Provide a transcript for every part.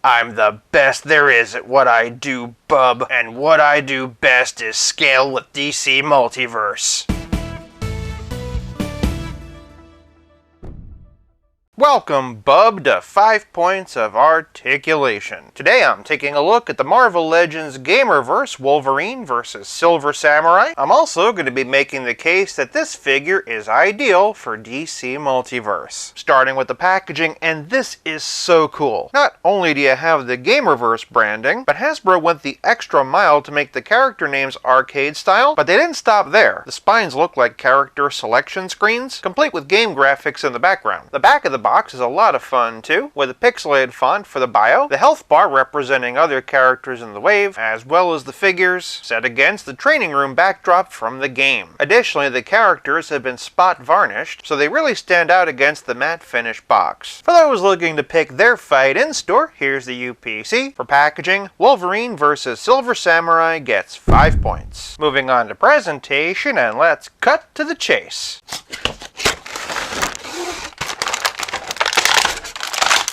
I'm the best there is at what I do, bub, and what I do best is scale with DC Multiverse. Welcome, bub, to 5 Points of Articulation. Today I'm taking a look at the Marvel Legends Gamerverse Wolverine vs. Silver Samurai. I'm also going to be making the case that this figure is ideal for DC Multiverse. Starting with the packaging, and this is so cool. Not only do you have the Gamerverse branding, but Hasbro went the extra mile to make the character names arcade style, but they didn't stop there. The spines look like character selection screens, complete with game graphics in the background. The back of the box is a lot of fun too, with a pixelated font for the bio, the health bar representing other characters in the wave, as well as the figures set against the training room backdrop from the game. Additionally, the characters have been spot varnished, so they really stand out against the matte finish box. For those looking to pick their fight in store, here's the UPC. For packaging, Wolverine vs. Silver Samurai gets 5 points. Moving on to presentation, and let's cut to the chase.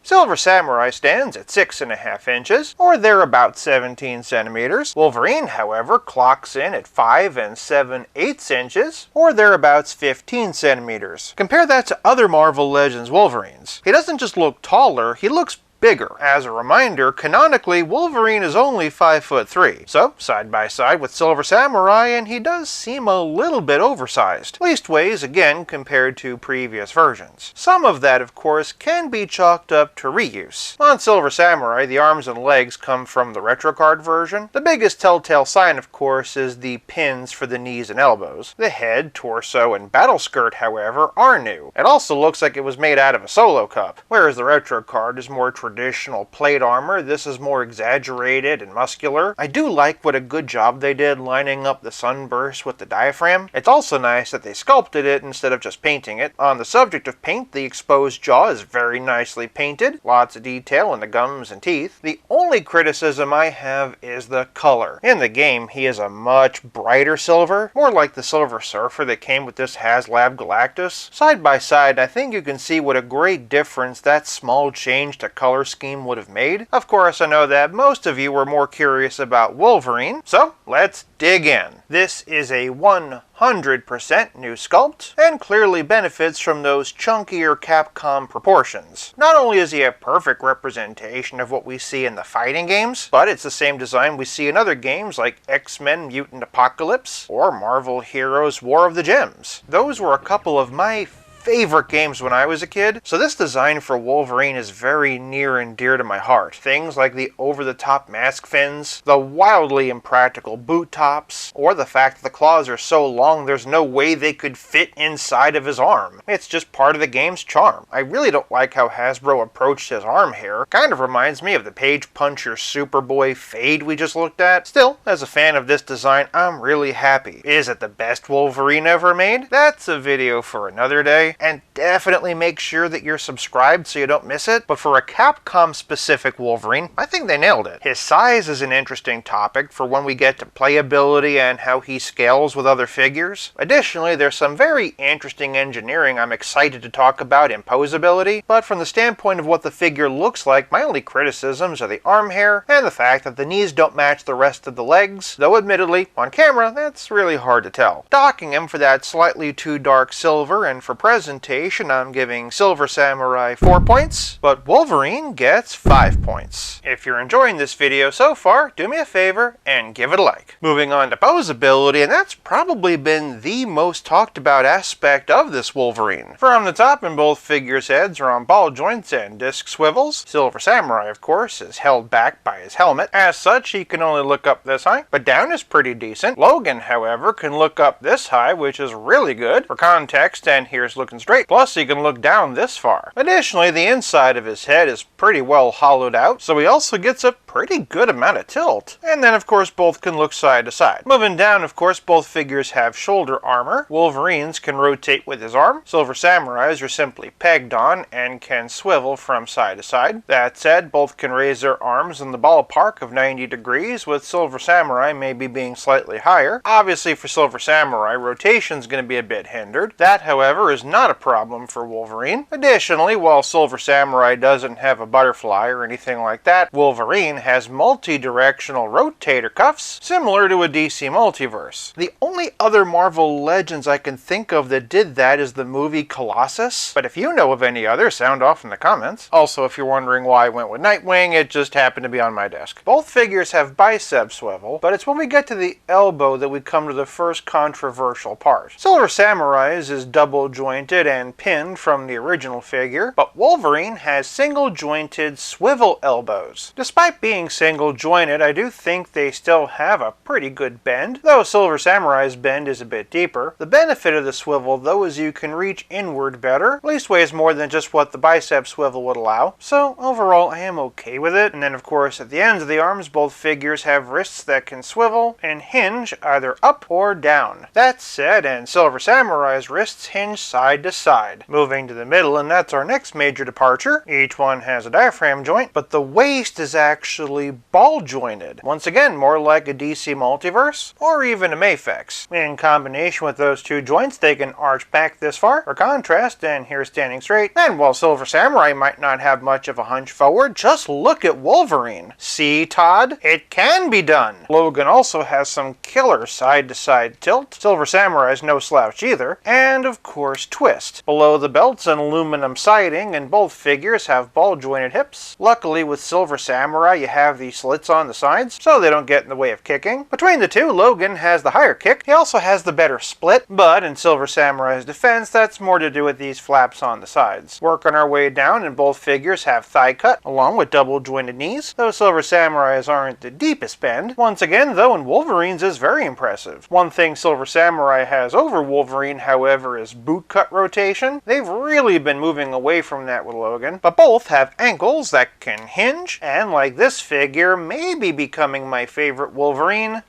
Silver Samurai stands at 6.5 inches, or thereabout 17 centimeters. Wolverine, however, clocks in at 5 7/8 inches, or thereabouts 15 centimeters. Compare that to other Marvel Legends Wolverines. He doesn't just look taller, he looks bigger. As a reminder, canonically, Wolverine is only 5'3". So, side by side with Silver Samurai, and he does seem a little bit oversized. Leastways, again, compared to previous versions. Some of that, of course, can be chalked up to reuse. On Silver Samurai, the arms and legs come from the retrocard version. The biggest telltale sign, of course, is the pins for the knees and elbows. The head, torso, and battle skirt, however, are new. It also looks like it was made out of a solo cup, whereas the retrocard is more traditional plate armor. This is more exaggerated and muscular. I do like what a good job they did lining up the sunburst with the diaphragm. It's also nice that they sculpted it instead of just painting it. On the subject of paint, the exposed jaw is very nicely painted. Lots of detail in the gums and teeth. The only criticism I have is the color. In the game, he is a much brighter silver, more like the Silver Surfer that came with this HasLab Galactus. Side by side, I think you can see what a great difference that small change to color scheme would have made. Of course, I know that most of you were more curious about Wolverine, so let's dig in. This is a 100% new sculpt, and clearly benefits from those chunkier Capcom proportions. Not only is he a perfect representation of what we see in the fighting games, but it's the same design we see in other games like X-Men Mutant Apocalypse or Marvel Heroes War of the Gems. Those were a couple of my favorite games when I was a kid, so this design for Wolverine is very near and dear to my heart. Things like the over-the-top mask fins, the wildly impractical boot tops, or the fact that the claws are so long there's no way they could fit inside of his arm. It's just part of the game's charm. I really don't like how Hasbro approached his arm hair. Kind of reminds me of the Page Puncher Superboy fade we just looked at. Still, as a fan of this design, I'm really happy. Is it the best Wolverine ever made? That's a video for another day. And definitely make sure that you're subscribed so you don't miss it. But for a Capcom-specific Wolverine, I think they nailed it. His size is an interesting topic for when we get to playability and how he scales with other figures. Additionally, there's some very interesting engineering I'm excited to talk about in Poseability, but from the standpoint of what the figure looks like, my only criticisms are the arm hair and the fact that the knees don't match the rest of the legs, though admittedly, on camera, that's really hard to tell. Docking him for that slightly too dark silver, and for presentation, I'm giving Silver Samurai 4 points, but Wolverine gets 5 points. If you're enjoying this video so far, do me a favor and give it a like. Moving on to Poseability, and that's probably been the most talked about aspect of this Wolverine. From the top, in both figures' heads are on ball joints and disc swivels. Silver Samurai, of course, is held back by his helmet. As such, he can only look up this high, but down is pretty decent. Logan, however, can look up this high, which is really good. For context, and here's looking straight, plus he can look down this far. Additionally, the inside of his head is pretty well hollowed out, so he also gets a pretty good amount of tilt. And then, of course, both can look side to side. Moving down, of course, both figures have shoulder armor. Wolverine's can rotate with his arm. Silver Samurai's are simply pegged on and can swivel from side to side. That said, both can raise their arms in the ballpark of 90 degrees, with Silver Samurai maybe being slightly higher. Obviously, for Silver Samurai, rotation's going to be a bit hindered. That, however, is not not a problem for Wolverine. Additionally, while Silver Samurai doesn't have a butterfly or anything like that, Wolverine has multi-directional rotator cuffs, similar to a DC Multiverse. The only other Marvel Legends I can think of that did that is the movie Colossus, but if you know of any others, sound off in the comments. Also, if you're wondering why I went with Nightwing, it just happened to be on my desk. Both figures have bicep swivel, but it's when we get to the elbow that we come to the first controversial part. Silver Samurai's is double jointed and pinned from the original figure, but Wolverine has single jointed swivel elbows. Despite being single jointed, I do think they still have a pretty good bend, though Silver Samurai's bend is a bit deeper. The benefit of the swivel though is you can reach inward better, at least weighs more than just what the bicep swivel would allow, so overall I am okay with it. And then of course at the ends of the arms both figures have wrists that can swivel and hinge either up or down. That said, and Silver Samurai's wrists hinge side to side. Moving to the middle, and that's our next major departure. Each one has a diaphragm joint, but the waist is actually ball jointed. Once again, more like a DC Multiverse, or even a Mafex. In combination with those two joints, they can arch back this far. For contrast, and here standing straight, and while Silver Samurai might not have much of a hunch forward, just look at Wolverine. See, Todd? It can be done! Logan also has some killer side-to-side tilt. Silver Samurai's no slouch either. And of course, twist. Below the belt's an aluminum siding, and both figures have ball-jointed hips. Luckily, with Silver Samurai, you have these slits on the sides, so they don't get in the way of kicking. Between the two, Logan has the higher kick. He also has the better split, but in Silver Samurai's defense, that's more to do with these flaps on the sides. Working our way down, and both figures have thigh cut, along with double-jointed knees, though Silver Samurai's aren't the deepest bend. Once again, though, in Wolverine's is very impressive. One thing Silver Samurai has over Wolverine, however, is boot cut rotation. They've really been moving away from that with Logan, but both have ankles that can hinge, and like this figure, maybe becoming my favorite Wolverine,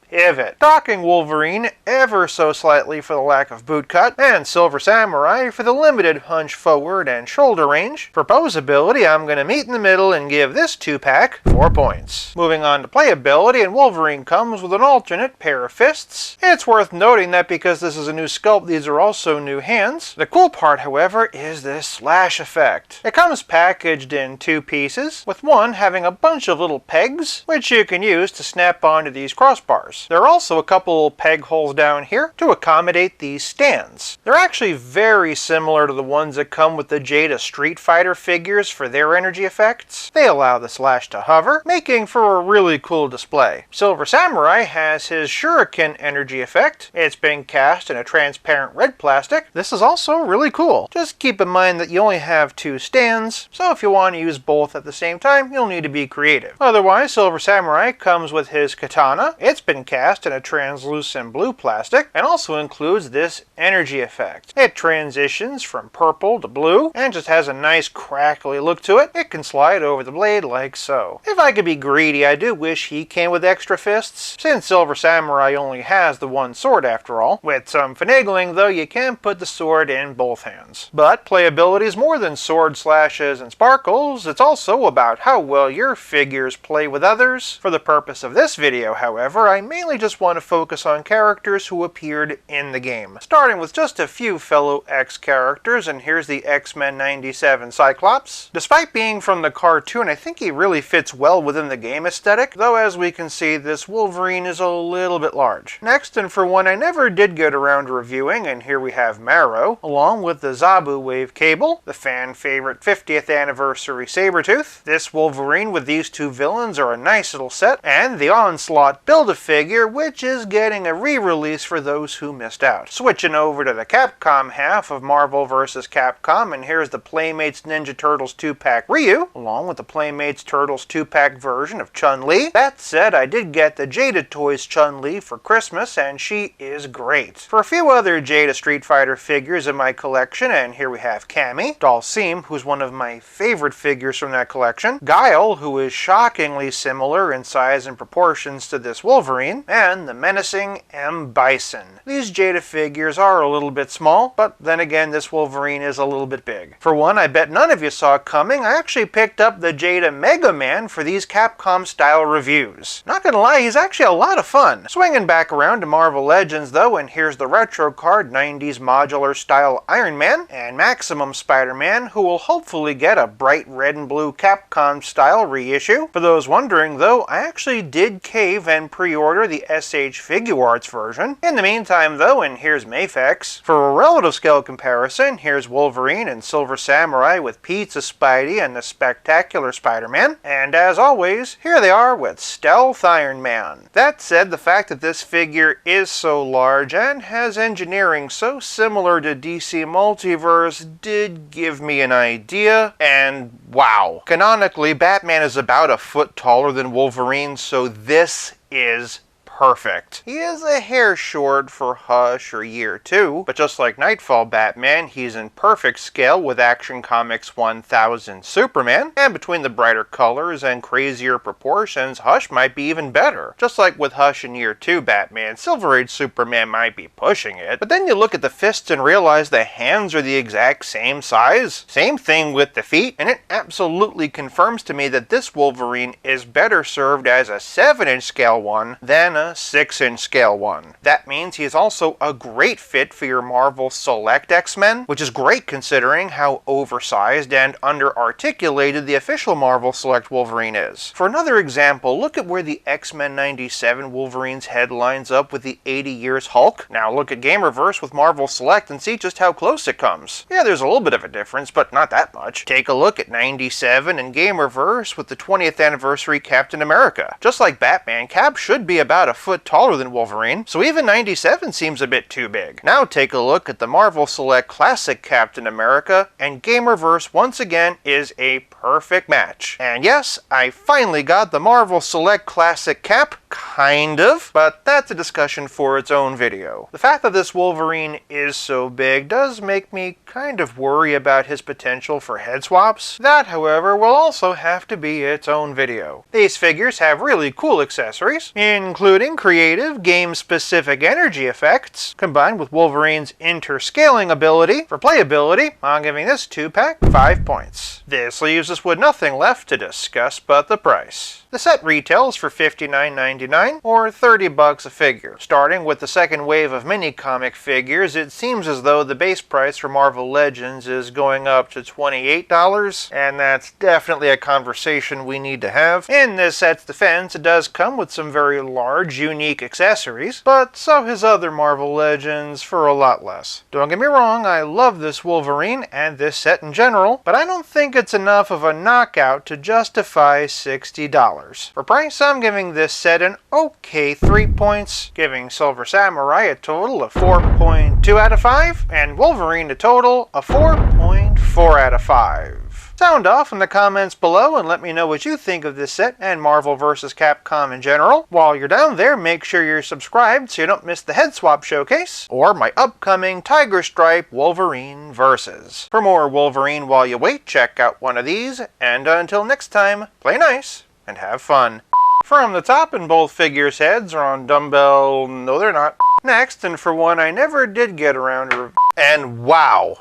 pivot. Docking Wolverine ever so slightly for the lack of boot cut, and Silver Samurai for the limited hunch forward and shoulder range. For Poseability, I'm going to meet in the middle and give this 2-pack 4 points. Moving on to Playability, and Wolverine comes with an alternate pair of fists. It's worth noting that because this is a new sculpt, these are also new hands. The cool part, however, is this slash effect. It comes packaged in 2 pieces, with one having a bunch of little pegs, which you can use to snap onto these crossbars. There are also a couple peg holes down here to accommodate these stands. They're actually very similar to the ones that come with the Jada Street Fighter figures for their energy effects. They allow the slash to hover, making for a really cool display. Silver Samurai has his Shuriken energy effect. It's been cast in a transparent red plastic. This is also really cool. Just keep in mind that you only have 2 stands, so if you want to use both at the same time, you'll need to be creative. Otherwise, Silver Samurai comes with his katana. It's been cast in a translucent blue plastic, and also includes this energy effect. It transitions from purple to blue, and just has a nice crackly look to it. It can slide over the blade like so. If I could be greedy, I do wish he came with extra fists, since Silver Samurai only has the one sword after all. With some finagling though, you can put the sword in both hands. But playability is more than sword slashes and sparkles. It's also about how well your figures play with others. For the purpose of this video, however, I mainly just want to focus on characters who appeared in the game. Starting with just a few fellow X characters, and here's the X-Men 97 Cyclops. Despite being from the cartoon, I think he really fits well within the game aesthetic, though as we can see, this Wolverine is a little bit large. Next, and for one I never did get around to reviewing, and here we have Marrow, along with the Zabu Wave Cable, the fan favorite 50th anniversary Sabretooth. This Wolverine with these 2 villains are a nice little set, and the Onslaught Build-A-Figure, which is getting a re-release for those who missed out. Switching over to the Capcom half of Marvel vs. Capcom, and here's the Playmates Ninja Turtles 2-pack Ryu, along with the Playmates Turtles 2-pack version of Chun-Li. That said, I did get the Jada Toys Chun-Li for Christmas, and she is great. For a few other Jada Street Fighter figures in my collection, and here we have Cammy, Dhalsim, who's one of my favorite figures from that collection, Guile, who is shockingly similar in size and proportions to this Wolverine, Wolverine, and the menacing M. Bison. These Jada figures are a little bit small, but then again, this Wolverine is a little bit big. For one, I bet none of you saw it coming. I actually picked up the Jada Mega Man for these Capcom style reviews. Not gonna lie, he's actually a lot of fun. Swinging back around to Marvel Legends though, and here's the retro card 90s modular style Iron Man and Maximum Spider-Man, who will hopefully get a bright red and blue Capcom style reissue. For those wondering though, I actually did cave and pre-order the SH Figuarts version. In the meantime though, and here's Mafex. For a relative scale comparison, here's Wolverine and Silver Samurai with Pizza Spidey and the Spectacular Spider-Man. And as always, here they are with Stealth Iron Man. That said, the fact that this figure is so large and has engineering so similar to DC Multiverse did give me an idea, and wow. Canonically, Batman is about a foot taller than Wolverine, so this is perfect. He is a hair short for Hush or Year 2, but just like Nightfall Batman, he's in perfect scale with Action Comics 1000 Superman, and between the brighter colors and crazier proportions, Hush might be even better. Just like with Hush in Year 2 Batman, Silver Age Superman might be pushing it, but then you look at the fists and realize the hands are the exact same size. Same thing with the feet, and it absolutely confirms to me that this Wolverine is better served as a 7-inch scale one than a 6-inch scale one. That means he is also a great fit for your Marvel Select X-Men, which is great considering how oversized and under-articulated the official Marvel Select Wolverine is. For another example, look at where the X-Men 97 Wolverine's head lines up with the 80 Years Hulk. Now look at Gamerverse with Marvel Select and see just how close it comes. Yeah, there's a little bit of a difference, but not that much. Take a look at 97 and Gamerverse with the 20th anniversary Captain America. Just like Batman, Cap should be about a foot taller than Wolverine, so even 97 seems a bit too big. Now take a look at the Marvel Select Classic Captain America, and Gamerverse once again is a perfect match. And yes, I finally got the Marvel Select Classic Cap, kind of, but that's a discussion for its own video. The fact that this Wolverine is so big does make me kind of worry about his potential for head swaps. That, however, will also have to be its own video. These figures have really cool accessories, including creative, game-specific energy effects, combined with Wolverine's interscaling ability. For playability, I'm giving this 2-pack 5 points. This leaves us with nothing left to discuss but the price. The set retails for $59.99 or $30 a figure. Starting with the second wave of mini-comic figures, it seems as though the base price for Marvel Legends is going up to $28, and that's definitely a conversation we need to have. In this set's defense, it does come with some very large, unique accessories, but so has other Marvel Legends for a lot less. Don't get me wrong, I love this Wolverine and this set in general, but I don't think it's enough of a knockout to justify $60. For price, I'm giving this set an okay 3 points, giving Silver Samurai a total of 4.2 out of 5, and Wolverine a total of 4.4 out of 5. Sound off in the comments below and let me know what you think of this set and Marvel vs. Capcom in general. While you're down there, make sure you're subscribed so you don't miss the head swap showcase or my upcoming Tiger Stripe Wolverine Versus. For more Wolverine while you wait, check out one of these, and until next time, play nice and have fun. From the top, and both figures' heads are on dumbbell... no they're not. Next, and for one I never did get around to... and wow!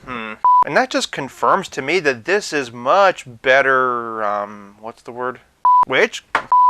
And that just confirms to me that this is much better, what's the word? Which